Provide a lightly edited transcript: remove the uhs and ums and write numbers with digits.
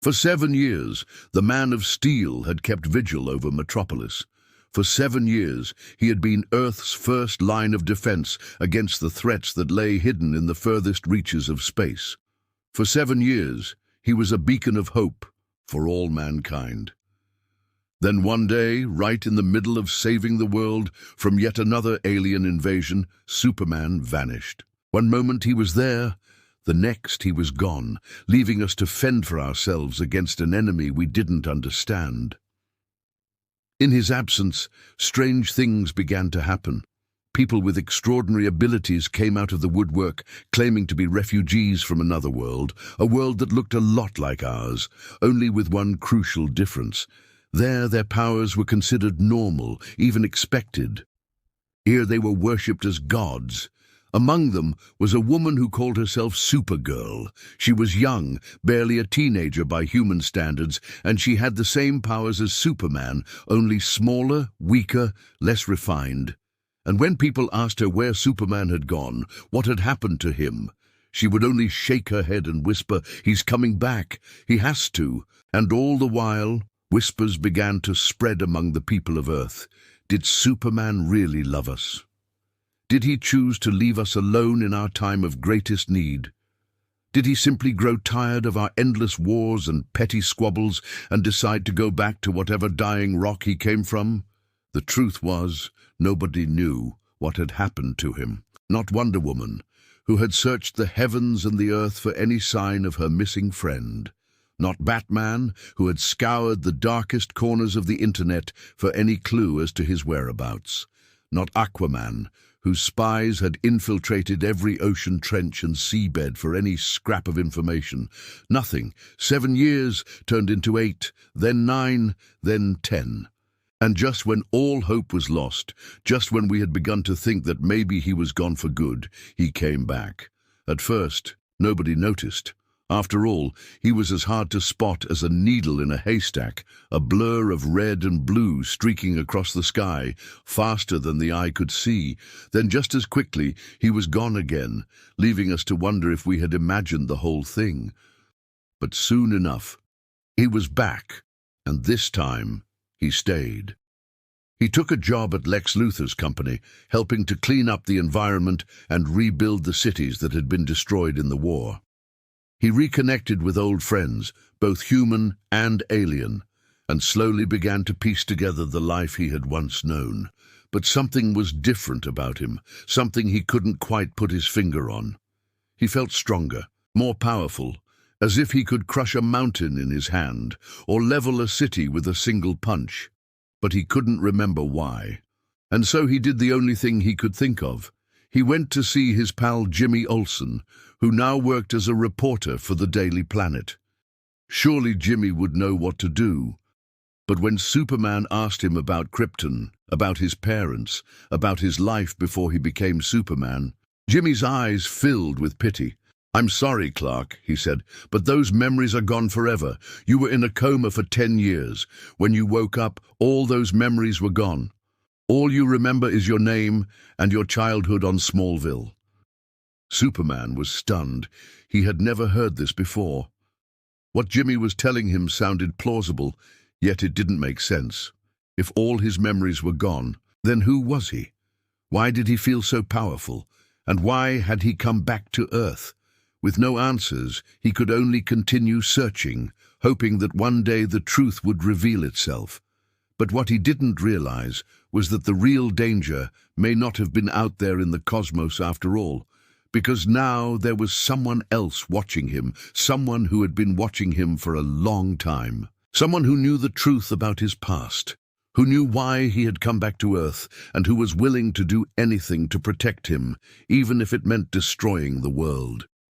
For 7 years, the Man of Steel had kept vigil over Metropolis. For 7 years, he had been Earth's first line of defense against the threats that lay hidden in the furthest reaches of space. For 7 years, he was a beacon of hope for all mankind. Then one day, right in the middle of saving the world from yet another alien invasion, Superman vanished. One moment he was there, the next he was gone, leaving us to fend for ourselves against an enemy we didn't understand. In his absence, strange things began to happen. People with extraordinary abilities came out of the woodwork, claiming to be refugees from another world, a world that looked a lot like ours, only with one crucial difference. There, their powers were considered normal, even expected. Here they were worshipped as gods. Among them was a woman who called herself Supergirl. She was young, barely a teenager by human standards, and she had the same powers as Superman, only smaller, weaker, less refined. And when people asked her where Superman had gone, what had happened to him, she would only shake her head and whisper, "He's coming back. He has to." And all the while, whispers began to spread among the people of Earth. Did Superman really love us? Did he choose to leave us alone in our time of greatest need? Did he simply grow tired of our endless wars and petty squabbles and decide to go back to whatever dying rock he came from? The truth was, nobody knew what had happened to him. Not Wonder Woman, who had searched the heavens and the earth for any sign of her missing friend. Not Batman, who had scoured the darkest corners of the internet for any clue as to his whereabouts. Not Aquaman, whose spies had infiltrated every ocean trench and seabed for any scrap of information. Nothing. 7 years turned into 8, then 9, then 10. And just when all hope was lost, just when we had begun to think that maybe he was gone for good, he came back. At first, nobody noticed. After all, he was as hard to spot as a needle in a haystack, a blur of red and blue streaking across the sky, faster than the eye could see. Then just as quickly, he was gone again, leaving us to wonder if we had imagined the whole thing. But soon enough, he was back, and this time, he stayed. He took a job at Lex Luthor's company, helping to clean up the environment and rebuild the cities that had been destroyed in the war. He reconnected with old friends, both human and alien, and slowly began to piece together the life he had once known. But something was different about him, something he couldn't quite put his finger on. He felt stronger, more powerful, as if he could crush a mountain in his hand, or level a city with a single punch. But he couldn't remember why. And so he did the only thing he could think of. He went to see his pal Jimmy Olsen, who now worked as a reporter for the Daily Planet. Surely Jimmy would know what to do. But when Superman asked him about Krypton, about his parents, about his life before he became Superman, Jimmy's eyes filled with pity. "I'm sorry, Clark," he said, "but those memories are gone forever. You were in a coma for 10 years. When you woke up, all those memories were gone. All you remember is your name and your childhood on Smallville." Superman was stunned. He had never heard this before. What Jimmy was telling him sounded plausible, yet it didn't make sense. If all his memories were gone, then who was he? Why did he feel so powerful? And why had he come back to Earth? With no answers, he could only continue searching, hoping that one day the truth would reveal itself. But what he didn't realize was that the real danger may not have been out there in the cosmos after all, because now there was someone else watching him, someone who had been watching him for a long time, someone who knew the truth about his past, who knew why he had come back to Earth, and who was willing to do anything to protect him, even if it meant destroying the world.